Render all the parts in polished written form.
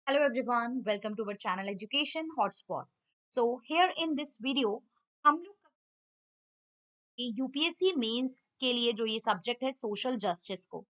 Hello everyone, welcome to our channel Education Hotspot. So here in this video हम लोग UPSC mains के लिए जो ये सब्जेक्ट है सोशल जस्टिस को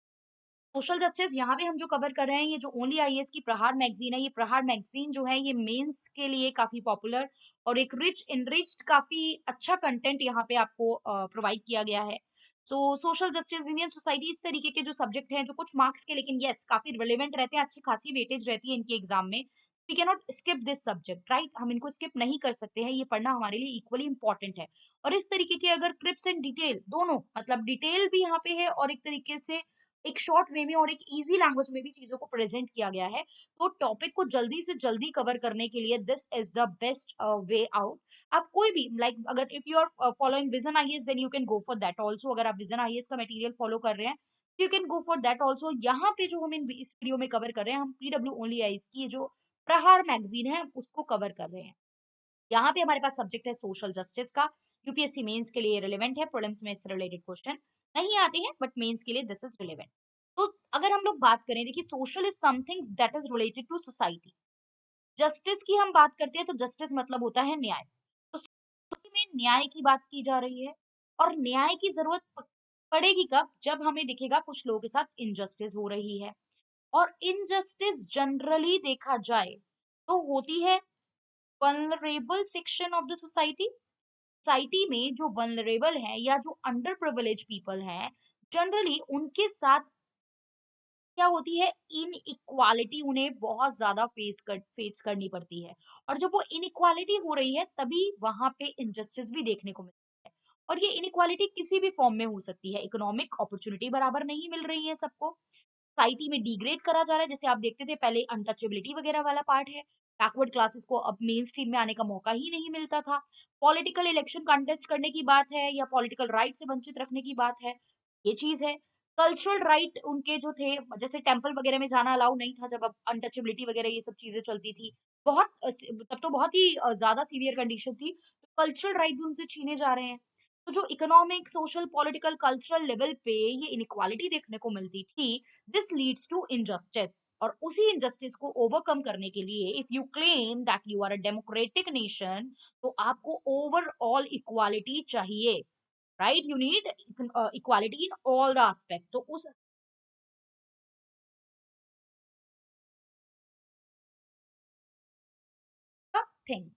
सोशल जस्टिस यहाँ पे हम जो कवर कर रहे हैं ये जो ओनली आईएएस की प्रहार मैगजीन है ये प्रहार मैगजीन जो है ये मेंस के लिए काफी पॉपुलर और एक रिच इनरिच्ड काफी अच्छा कंटेंट यहाँ पे आपको प्रोवाइड किया गया है। सो सोशल जस्टिस इंडियन सोसाइटी इस तरीके के जो सब्जेक्ट हैं जो कुछ मार्क्स के लेकिन यस काफी रिलेवेंट रहते हैं, अच्छी खासी वेटेज रहती है इनके एग्जाम में। We can not skip this subject, right? हम इनको स्किप नहीं कर सकते हैं, ये पढ़ना हमारे लिए इक्वली इंपॉर्टेंट है। और इस तरीके के अगर क्रिप्स एंड डिटेल दोनों मतलब डिटेल भी यहाँ पे है और एक तरीके से एक शॉर्ट वे में और एक इजी लैंग्वेज में भी चीजों को प्रेजेंट किया गया है, तो टॉपिक को जल्दी से जल्दी कवर करने के लिए this is the best way out. आप कोई भी लाइक अगर if you are following Vision IAS then you can go for that also. अगर आप विजन आईएएस का मटेरियल फॉलो कर रहे हैं you can go for that also. यहाँ पे जो हम इस वीडियो में कवर कर रहे हैं हम पीडब्ल्यू ओनली आईएएस की जो प्रहार मैगजीन है उसको कवर कर रहे हैं। यहाँ पे हमारे पास सब्जेक्ट है सोशल जस्टिस का। यूपीएससी मेंस के लिए रिलेवेंट है, प्रीलिम्स में इससे रिलेटेड क्वेश्चन नहीं आते हैं बट मेंस के लिए दिस इज रिलेवेंट। तो अगर हम लोग बात करें, देखिए social is something that is related to society. Justice की हम बात करते हैं तो जस्टिस मतलब होता है न्याय। तो सोसाइटी में न्याय की बात की जा रही है और न्याय की जरूरत पड़ेगी कब? जब हमें दिखेगा कुछ लोगों के साथ इनजस्टिस हो रही है। और इनजस्टिस जनरली देखा जाए तो होती है vulnerable section of the society. Society में जो वल्नरेबल है या जो अंडर प्रिविलेज पीपल हैं जनरली उनके साथ क्या होती है, इन इक्वालिटी उन्हें बहुत ज्यादा फेस करनी पड़ती है। और जब वो इनइक्वालिटी हो रही है तभी वहां पे इनजस्टिस भी देखने को मिलती है। और ये इनइक्वालिटी किसी भी फॉर्म में हो सकती है, इकोनॉमिक अपॉर्चुनिटी बराबर नहीं मिल रही है सबको, सोसाइटी में डिग्रेड करा जा रहा है, जैसे आप देखते थे पहले अनटचेबिलिटी वगैरह वाला पार्ट है, बैकवर्ड क्लासेस को अब मेन स्ट्रीम में आने का मौका ही नहीं मिलता था। पॉलिटिकल इलेक्शन कंटेस्ट करने की बात है या पॉलिटिकल राइट से वंचित रखने की बात है, ये चीज है। कल्चरल राइट उनके जो थे, जैसे टेम्पल वगैरह में जाना अलाउ नहीं था जब अब अनटचेबिलिटी वगैरह ये सब चीजें चलती थी। बहुत तब तो बहुत ही ज्यादा सीवियर कंडीशन थी, तो कल्चरल राइट भी उनसे छीने जा रहे हैं। तो जो economic social political cultural level पे ये इनइक्वालिटी देखने को मिलती थी, दिस लीड्स टू इनजस्टिस। और उसी इनजस्टिस को ओवरकम करने के लिए if you claim that you are a democratic nation तो आपको ओवरऑल इक्वालिटी चाहिए, right? You need equality in all the aspect. तो उस थिंग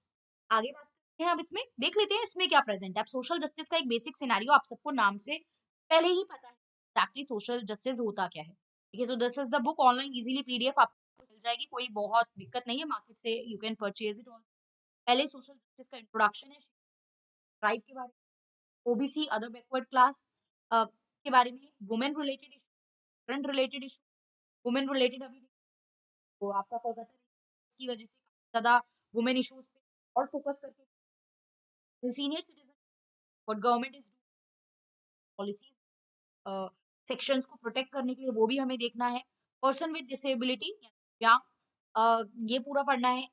आगे बात करते हैं। अब इसमें देख लेते हैं इसमें क्या प्रेजेंट है। अब सोशल जस्टिस का एक बेसिक सिनेरियो आप सबको नाम से पहले ही पता है एक्चुअली सोशल जस्टिस होता क्या है। ठीक है, so this is the book, online easily PDF आपको मिल जाएगी, कोई बहुत दिक्कत नहीं है, मार्केट से यू कैन परचेज इट। पहले सोशल जस्टिस का इंट्रोडक्शन है, राइट के बारे में, ओबीसी अदर बैकवर्ड क्लास के बारे में, women related issue, current related issue, women related अभी तो आपका कोलकाता की वजह से काफी ज्यादा वुमेन इश्यूज पे और फोकस करके senior citizen what government is policies sections को प्रोटेक्ट करने के लिए वो भी हमें देखना है। पर्सन विद डिसेबिलिटी या ये पूरा पढ़ना है,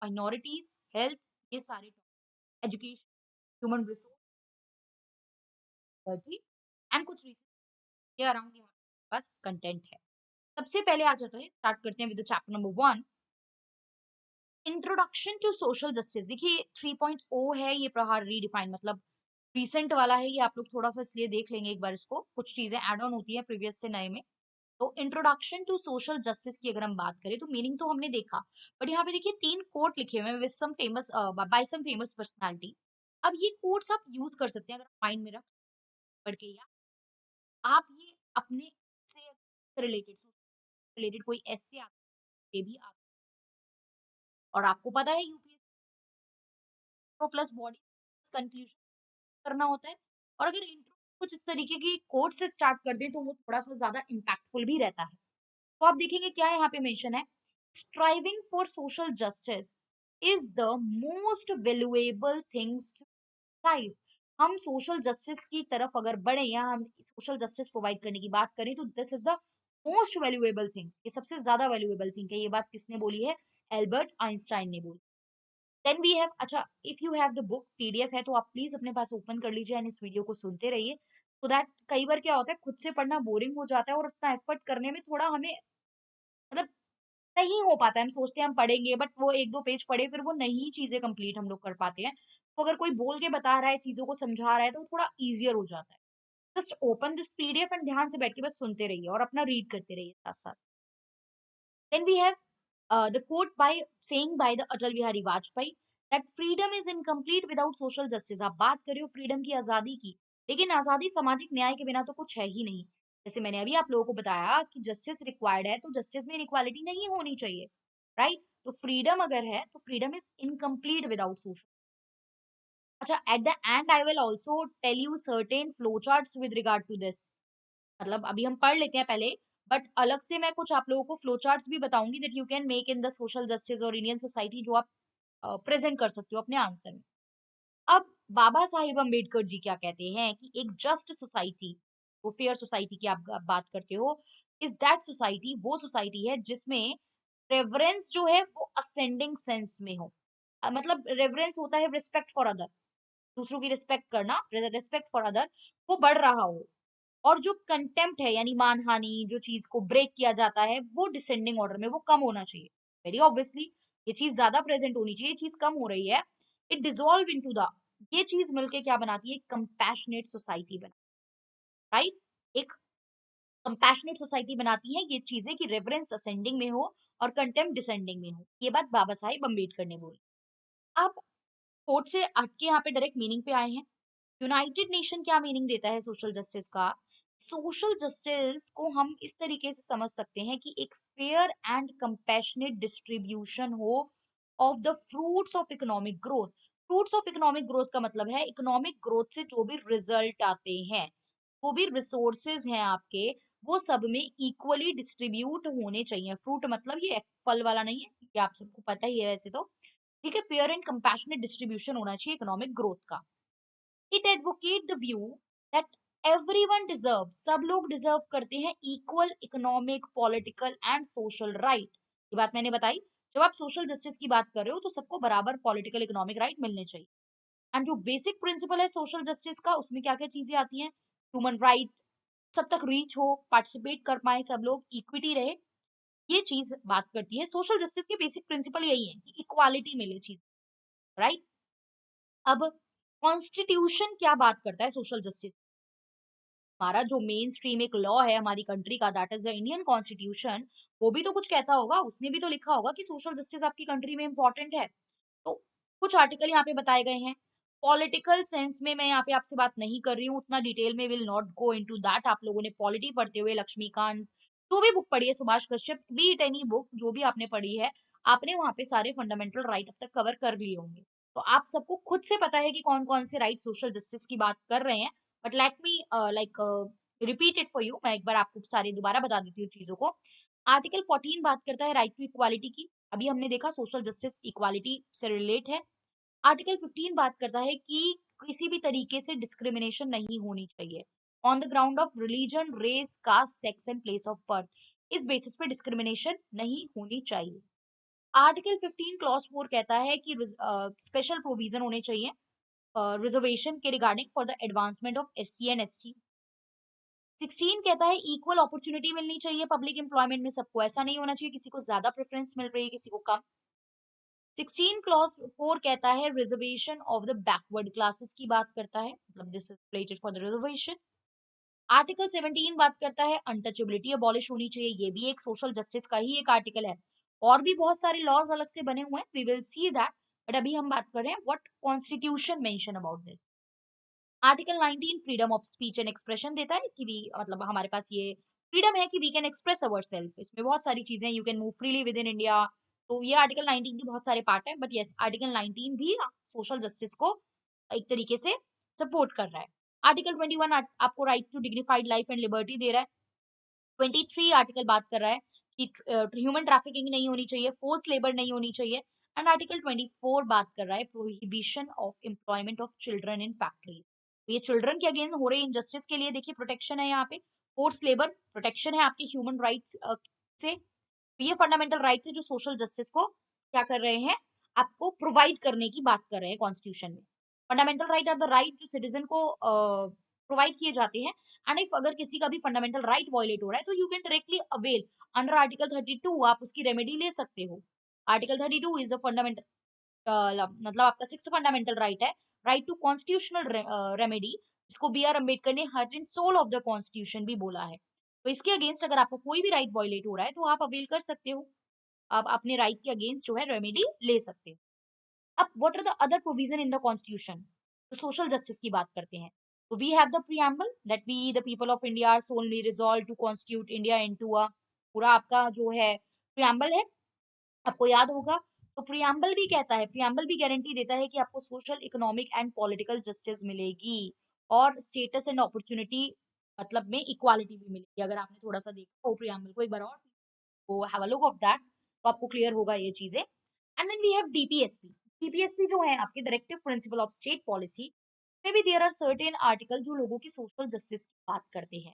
माइनॉरिटीज, हेल्थ, ये सारे, एजुकेशन, ह्यूमन रिसोर्स एंड कुछ रिसर्च ये अराउंड यहाँ बस कंटेंट है। सबसे पहले आ जाता है, स्टार्ट करते हैं with chapter number 1, introduction to social justice. देखिए 3.0 है ये प्रहार रीडिफाइन, मतलब रिसेंट वाला है ये, आप लोग थोड़ा सा इसलिए देख लेंगे एक बार इसको, कुछ चीजें एड ऑन होती है प्रीवियस से नए में। तो इंट्रोडक्शन टू सोशल जस्टिस की अगर हम बात करें तो मीनिंग तो हमने देखा, बट यहाँ पे देखिए 3 कोट लिखे हुए हैं with some famous by some famous personality. अब ये कोट्स आप यूज कर सकते हैं अगर माइंड में रख पढ़ के, या आप ये अपने से रिलेटेड रिलेटेड कोई ऐसे आपके भी आप, और आपको पता है यूपीएससी प्लस बॉडी कंक्लूजन करना होता है। और अगर इंट्रो कुछ इस तरीके की कोट से स्टार्ट कर दें तो वो थोड़ा सा ज्यादा इम्पैक्टफुल भी रहता है। तो आप देखेंगे क्या है यहाँ पे मेंशन है, striving for social justice is the most valuable things life. हम सोशल जस्टिस की तरफ अगर बढ़े या हम सोशल जस्टिस प्रोवाइड करने की बात करें तो this is the most valuable things, ये सबसे ज्यादा वैल्यूएबल थिंग है। ये बात किसने बोली है? एल्बर्ट आइंस्टाइन ने बोली। देन वी हैव, अच्छा if you have the book PDF है तो आप प्लीज अपने पास ओपन कर लीजिए एंड इस वीडियो को सुनते रहिए, सो दैट कई बार क्या होता है खुद से पढ़ना बोरिंग हो जाता है और उतना एफर्ट करने में थोड़ा हमें मतलब नहीं हो पाता है। हम सोचते हैं हम पढ़ेंगे, बट वो 1-2 पेज पढ़े, फिर वो नहीं चीज़ें कंप्लीट हम लोग कर पाते हैं। तो अगर कोई बोल के बता रहा है, चीज़ों को समझा रहा है, तो थोड़ा ईज़ियर हो जाता है। Just open this PDF and ध्यान से बैठ के बस सुनते रहिए और अपना रीड करते रहिए साथ-साथ। Then we have the quote by saying by the Atal Bihari Vajpayee that freedom is incomplete without social justice। आप बात कर रहे हो फ्रीडम की, आजादी की, लेकिन आजादी सामाजिक न्याय के बिना तो कुछ है ही नहीं। जैसे मैंने अभी आप लोगों को बताया कि जस्टिस रिक्वायर्ड है, तो जस्टिस में इनइक्वालिटी नहीं होनी चाहिए, राइट? तो फ्रीडम अगर है, तो freedom is incomplete without social. अच्छा, at the end I will also tell you certain flow charts with regard to this. मतलब अभी हम पढ़ लेते हैं पहले, बट अलग से मैं कुछ आप लोगों को फ्लो चार्ट्स भी बताऊंगी that you can make in the social justice और इंडियन सोसाइटी, जो आप प्रेजेंट कर सकते हो अपने आंसर में। अब बाबा साहिब अम्बेडकर जी क्या कहते हैं कि एक जस्ट सोसाइटी, वो फेयर सोसाइटी की आप बात करते हो, इज दैट सोसाइटी, वो सोसाइटी है जिसमें रेवरेंस जो है वो असेंडिंग सेंस में हो। मतलब रेवरेंस होता है रिस्पेक्ट फॉर अदर, दूसरों की रिस्पेक्ट करना, रिस्पेक्ट फॉर अदर, वो बढ़ रहा हो। और जो कंटेम्प्ट है यानी मानहानि, जो चीज को ब्रेक किया जाता है, वो डिसेंडिंग ऑर्डर में वो कम होना चाहिए। वेरी ऑब्वियसली ये चीज ज्यादा प्रेजेंट होनी चाहिए, ये चीज कम हो रही है। इट डिसॉल्व इनटू द, ये चीज मिलके क्या बनाती है, कंपैशनेट सोसाइटी बना, राइट? एक कंपैशनेट सोसाइटी बनाती है ये चीजें कि रेफरेंस असेंडिंग में हो और कंटेम्प्ट डिसेंडिंग में हो। ये बात बाबा साहिब अम्बेडकर ने बोली। अब कोर्ट से हट के यहाँ पे डायरेक्ट मीनिंग पे आए हैं। यूनाइटेड नेशन क्या मीनिंग देता है सोशल जस्टिस का? सोशल जस्टिस को हम इस तरीके से समझ सकते हैं कि एक फेयर एंड कंपैशनेट डिस्ट्रीब्यूशन हो of the fruits of economic growth. Fruits of economic growth का मतलब है इकोनॉमिक ग्रोथ से जो भी रिजल्ट आते हैं, वो भी रिसोर्सेज हैं आपके, वो सब में इक्वली डिस्ट्रीब्यूट होने चाहिए। फ्रूट मतलब ये फल वाला नहीं है, ये आप सबको पता ही है वैसे तो। ठीक है, फेयर एंड कंपैशनेट डिस्ट्रीब्यूशन होना चाहिए इकोनॉमिक ग्रोथ का। It advocate the view that everyone deserve, सब लोग डिजर्व करते हैं equal economic, political and social right. ये बात मैंने बताई, जब आप सोशल जस्टिस की बात कर रहे हो तो सबको बराबर पॉलिटिकल इकोनॉमिक राइट मिलने चाहिए। एंड जो बेसिक प्रिंसिपल है सोशल जस्टिस का, उसमें क्या क्या चीजें आती हैं? ह्यूमन राइट, सब तक रीच हो, पार्टिसिपेट कर पाए सब लोग, इक्विटी रहे, ये चीज बात करती है। सोशल जस्टिस के बेसिक प्रिंसिपल यही है कि इक्वालिटी मिले चीज, राइट? अब कॉन्स्टिट्यूशन क्या बात करता है सोशल जस्टिस? हमारा जो मेन स्ट्रीम एक लॉ है हमारी कंट्री का, that is the Indian constitution, वो भी तो कुछ कहता होगा, उसने भी तो लिखा होगा कि सोशल जस्टिस आपकी कंट्री में इंपॉर्टेंट है। तो कुछ आर्टिकल यहाँ पे बताए गए हैं। पॉलिटिकल सेंस में मैं यहाँ पे आपसे बात नहीं कर रही हूँ उतना डिटेल में, will not go into that. आप लोगों ने पॉलिटी पढ़ते हुए लक्ष्मीकांत, जो भी बुक पढ़ी है, Subhash Kashyap, B it any book जो भी आपने पढ़ी है, आपने वहां पे सारे फंडामेंटल राइट अब तक कवर कर लिए होंगे। तो आप सबको खुद से पता है कि कौन कौन से राइट सोशल जस्टिस की बात कर रहे हैं। But let me like repeat it for you, मैं एक बार आपको सारे दोबारा बता देती हूँ चीजों को। आर्टिकल 14 बात करता है राइट टू इक्वालिटी की, अभी हमने देखा सोशल जस्टिस इक्वालिटी से रिलेट है। आर्टिकल 15 बात करता है कि किसी भी तरीके से डिस्क्रिमिनेशन नहीं होनी चाहिए on the ground of religion, race, caste, sex and place of birth. इस बेसिस पे डिस्क्रिमिनेशन नहीं होनी चाहिए। आर्टिकल 15 क्लॉज 4 कहता है कि स्पेशल प्रोविजन होने चाहिए रिजर्वेशन के regarding for the advancement of SC and ST. 16 कहता है इक्वल अपॉर्चुनिटी मिलनी चाहिए पब्लिक एम्प्लॉयमेंट में सबको, ऐसा नहीं होना चाहिए किसी को ज्यादा प्रेफरेंस मिल रही है किसी को कम। 16 क्लॉज 4 कहता है reservation of the backward classes की बात करता है, मतलब this is related for the reservation. Article 17 बात करता है अनटचेबिलिटी अबॉलिश होनी चाहिए, ये भी एक सोशल जस्टिस का ही एक आर्टिकल है। और भी बहुत सारे लॉज अलग से बने हुए हैं, we will see that, but अभी हम बात कर रहे हैं what constitution mention about this. Article 19 freedom of speech and expression देता है कि वी, मतलब हमारे पास ये फ्रीडम है कि we can express our self, इसमें बहुत सारी चीजें, you can move freely within India. तो ये आर्टिकल 19 के बहुत सारे पार्ट है, बट यस आर्टिकल 19 भी सोशल जस्टिस को एक तरीके से सपोर्ट कर रहा है। आर्टिकल 21 आपको right to dignified life and liberty दे रहा है। 23 आर्टिकल बात कर रहा है कि ह्यूमन ट्रैफिकिंग नहीं होनी चाहिए, फोर्स लेबर नहीं होनी चाहिए। एंड आर्टिकल 24 बात कर रहा है prohibition of employment of children in factories. ये चिल्ड्रन के अगेंस्ट हो रहे इनजस्टिस के लिए देखिए प्रोटेक्शन है यहाँ पे, फोर्स लेबर प्रोटेक्शन है आपके ह्यूमन राइट्स से। तो ये फंडामेंटल राइट है जो सोशल जस्टिस को क्या कर रहे हैं, आपको प्रोवाइड करने की बात कर रहे हैं कॉन्स्टिट्यूशन में। Fundamental right are the right जो सिटीजन को प्रोवाइड किए जाते हैं। एंड इफ अगर किसी का भी फंडामेंटल राइट वायलेट हो रहा है तो you can directly avail under article 32, आप उसकी रेमेडी ले सकते हो। आर्टिकल 32 इज अ फंडामेंटल, मतलब आपका सिक्स्थ फंडामेंटल राइट है, राइट टू कॉन्स्टिट्यूशनल रेमेडी, इसको बी आर अम्बेडकर ने heart and soul of the constitution भी बोला है। तो इसके अगेंस्ट अगर आपका कोई भी राइट वायलेट हो रहा है तो आप अवेल कर सकते हो, आप अपने राइट के अगेंस्ट जो है रेमेडी ले सकते हो। अब what are the other provision in the constitution, तो सोशल जस्टिस की बात करते हैं। तो we have the preamble that we the people of India are solely resolve to constitute India into a, पूरा आपका जो है प्रीएम्बल है, आपको याद होगा। तो प्रियम्बल भी कहता है, प्रियम्बल भी गारंटी देता है कि आपको social, economic and political justice मिलेगी और स्टेटस एंड अपॉर्चुनिटी मतलब में इक्वालिटी भी मिलेगी। अगर आपने थोड़ा सा देखा हो प्रियम्बल को एक बार और, तो have a look of that, तो आपको क्लियर होगा ये चीजें। And then we have DPSP. DPSP जो है आपके directive principle of state policy में भी देयर आर सर्टेन आर्टिकल जो लोगों की सोशल जस्टिस की बात करते हैं।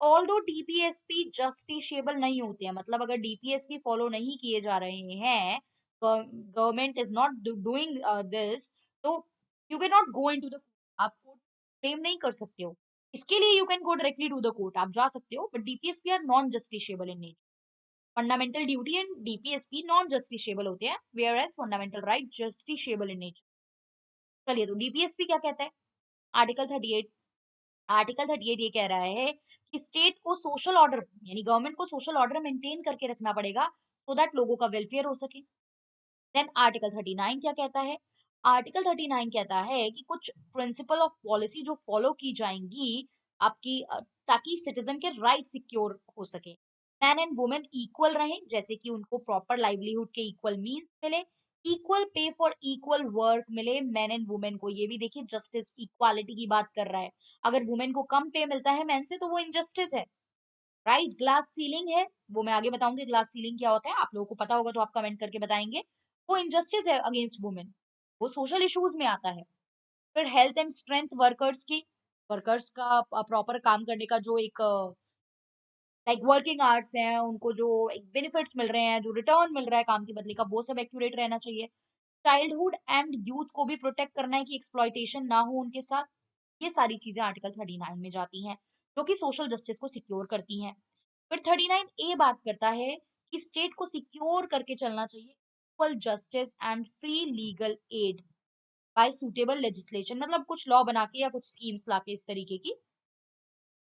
ऑल्दो डीपीएसपी जस्टिसेबल नहीं होते हैं, मतलब अगर डीपीएसपी फॉलो नहीं किए जा रहे हैं, government is not doing this, तो you can not go into the, आप कोर्ट क्लेम नहीं कर सकते हो। इसके लिए you can go directly to the court, आप जा सकते हो, but DPSP are non justiciable in nature. Fundamental duty and DPSP non justiciable होते हैं, whereas fundamental right justiciable in nature. चलिए, तो डीपीएसपी क्या कहता है? आर्टिकल 38, आर्टिकल 38 ये कह रहा है कि स्टेट को सोशल ऑर्डर, यानी गवर्नमेंट को सोशल ऑर्डर मेंटेन करके रखना पड़ेगा सो दैट लोगों का वेलफेयर हो सके। देन आर्टिकल 39 क्या कहता है? आर्टिकल 39 कहता है कि कुछ प्रिंसिपल ऑफ पॉलिसी जो फॉलो की जाएंगी आपकी, ताकि सिटीजन के राइट सिक्योर हो सके। मैन एंड वुमेन इक्वल रहें, जैसे कि उनको प्रॉपर लाइवलीहुड के इक्वल मींस मिले, equal pay for equal work मिले मैन एंड वुमेन को। ये भी देखिए जस्टिस इक्वालिटी की बात कर रहा है। अगर वुमेन को कम पे मिलता है मैन से तो वो इनजस्टिस है, राइट? ग्लास सीलिंग है, वो मैं आगे बताऊंगी ग्लास सीलिंग क्या होता है, आप लोगों को पता होगा तो आप कमेंट करके बताएंगे। वो इनजस्टिस है अगेंस्ट वुमेन, वो सोशल इश्यूज में आता है। फिर हेल्थ एंड स्ट्रेंथ वर्कर्स की, वर्कर्स का प्रॉपर काम करने का जो एक लाइक वर्किंग आवर्स हैं, उनको जो एक बेनिफिट्स मिल रहे हैं, जो रिटर्न मिल रहा है काम के बदले का, वो सब एक्यूरेट रहना चाहिए। चाइल्डहुड एंड यूथ को भी प्रोटेक्ट करना है कि एक्सप्लॉइटेशन ना हो उनके साथ। ये सारी चीजें आर्टिकल 39 में जाती हैं, जो कि सोशल जस्टिस को सिक्योर करती हैं। फिर 39 ए बात करता है कि स्टेट को सिक्योर करके चलना चाहिए equal justice and free legal aid bye suitable legislation, मतलब कुछ लॉ बना के या कुछ स्कीम्स लाके इस तरीके की।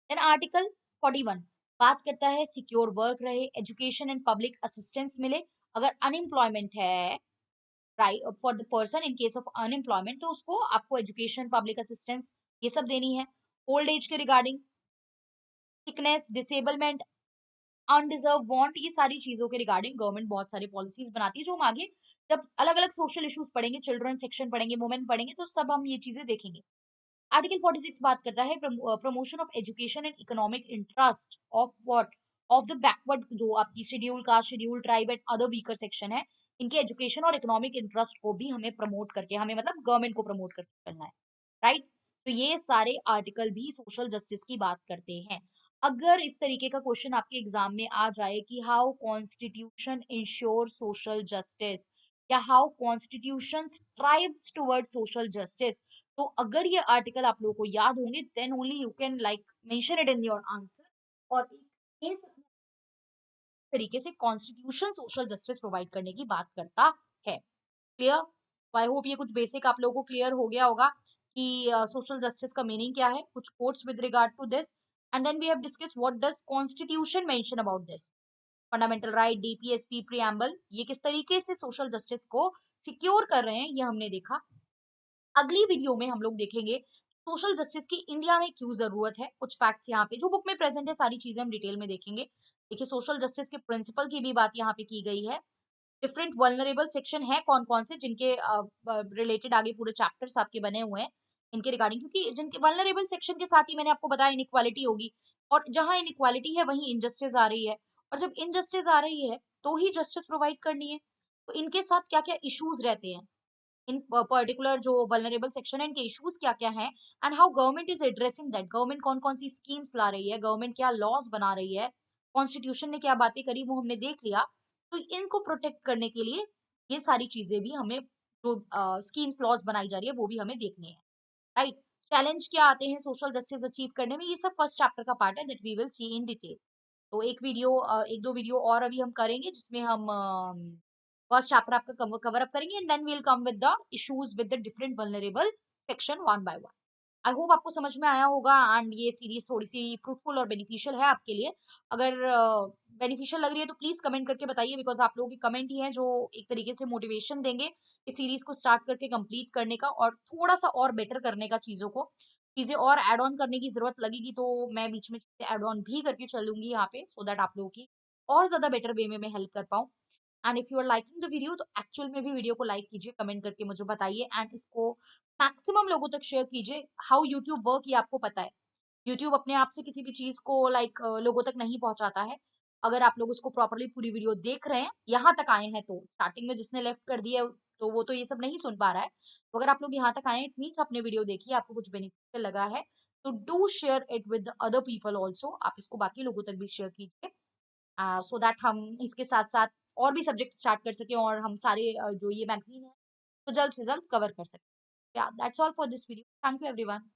देन आर्टिकल 41 बात करता है सिक्योर वर्क रहे, एजुकेशन एंड पब्लिक असिस्टेंस मिले। अगर अनएम्प्लॉयमेंट है, right, for the person in case of unemployment, तो उसको आपको एजुकेशन, पब्लिक असिस्टेंस ये सब देनी है। ओल्ड एज के regarding, sickness, disablement, undeserved want, ये सारी चीजों के रिगार्डिंग गवर्नमेंट बहुत सारी पॉलिसीज बनाती है, जो हम आगे जब अलग अलग सोशल इश्यूज पढ़ेंगे, चिल्ड्रन सेक्शन पढ़ेंगे, वुमेन पढ़ेंगे, तो सब हम ये चीजें देखेंगे। आर्टिकल 46 बात करता है promotion of education and economic interest of what, of the backward, जो आपकी schedule caste, schedule tribe and other weaker section है, इनके एजुकेशन और इकोनॉमिक इंटरेस्ट को भी हमें प्रमोट करके, हमें मतलब गवर्नमेंट को प्रमोट करके चलना है, राइट? तो ये सारे आर्टिकल भी सोशल जस्टिस की बात करते हैं। अगर इस तरीके का क्वेश्चन आपके एग्जाम में आ जाए कि how constitution ensure social justice, या how constitution strives toward social justice, तो अगर ये आर्टिकल आप लोगों को याद होंगे, then only you can like mention it in your answer. और इस तरीके से कॉन्स्टिट्यूशन सोशल जस्टिस प्रोवाइड करने की बात करता है। क्लियर? आई होप ये कुछ बेसिक आप लोगों को क्लियर हो गया होगा कि सोशल जस्टिस का मीनिंग क्या है, कुछ quotes with regard to this. And then we have discuss what does constitution mention about this, fundamental right, DPSP, preamble, ये किस तरीके से सोशल जस्टिस को सिक्योर कर रहे हैं, ये हमने देखा। अगली वीडियो में हम लोग देखेंगे सोशल जस्टिस की इंडिया में क्यों जरूरत है। कुछ फैक्ट्स यहाँ पे जो बुक में प्रेजेंट है, सारी चीजें हम डिटेल में देखेंगे। देखिए, सोशल जस्टिस के प्रिंसिपल की भी बात यहाँ पे की गई है। डिफरेंट वल्नरेबल सेक्शन है कौन कौन से, जिनके रिलेटेड आगे पूरे चैप्टर्स आपके बने हुए हैं इनके रिगार्डिंग, क्योंकि जिनके वल्नरेबल सेक्शन के साथ ही मैंने आपको बताया इनइक्वालिटी होगी, और जहां इनइक्वालिटी है वहीं इनजस्टिस आ रही है, और जब इनजस्टिस आ रही है तो ही जस्टिस प्रोवाइड करनी है। तो इनके साथ क्या क्या इश्यूज रहते हैं, इन पर्टिकुलर जो वल्नरेबल सेक्शन है, इनके इश्यूज क्या क्या हैं, and how government is addressing that, government कौन कौन सी स्कीम्स ला रही है, गवर्नमेंट क्या लॉज बना रही है, कॉन्स्टिट्यूशन ने क्या बातें करी वो हमने देख लिया। तो इनको प्रोटेक्ट करने के लिए ये सारी चीजें भी हमें, जो स्कीम्स लॉज बनाई जा रही है वो भी हमें देखने हैं, राइट? चैलेंज क्या आते हैं सोशल जस्टिस अचीव करने में, ये सब फर्स्ट चैप्टर का पार्ट है that we will see in detail. तो एक दो वीडियो और अभी हम करेंगे जिसमें हम फर्स्ट चैप्टर आपका कवर अप करेंगे, and then we will come with the issues with the different vulnerable section one by one. I hope आपको समझ में आया होगा, एंड ये सीरीज थोड़ी सी फ्रूटफुल और बेनिफिशियल है आपके लिए। अगर बेनिफिशियल लग रही है तो प्लीज कमेंट करके बताइए, बिकॉज आप लोगों के कमेंट ही हैं जो एक तरीके से मोटिवेशन देंगे इस सीरीज को स्टार्ट करके कंप्लीट करने का, और थोड़ा सा और बेटर करने का, चीजें और ऐड ऑन करने की जरूरत लगेगी तो मैं बीच में चीजें ऐड ऑन भी करके चलूंगी यहाँ पे, सो दैट आप लोगों की और ज्यादा बेटर वे में मैं हेल्प कर पाऊँ। And if you are liking the video तो एक्चुअल में भी वीडियो को लाइक कीजिए, कमेंट करके मुझे बताइए, एंड इसको मैक्सिमम लोगों तक शेयर कीजिए। हाउ यूट्यूब वर्क ये आपको पता है। यूट्यूब अपने आप से किसी भी चीज को लोगों तक नहीं पहुंचाता है। अगर आप लोग उसको प्रॉपरली पूरी वीडियो देख रहे हैं, यहाँ तक आए हैं, तो स्टार्टिंग में जिसने लेफ्ट कर दिया तो वो तो ये सब नहीं सुन पा रहा है। तो अगर आप लोग यहाँ तक आए हैं, इट मीन्स आपने वीडियो देखी, आपको कुछ बेनिफिशियल लगा है, तो do share it with other people also. आप इसको बाकी लोगों तक भी शेयर कीजिए, सो दैट हम इसके साथ साथ और भी सब्जेक्ट स्टार्ट कर सकें, और हम सारे जो ये मैगजीन है तो जल्द से जल्द कवर कर सकें। या that's all for this video. Thank you everyone.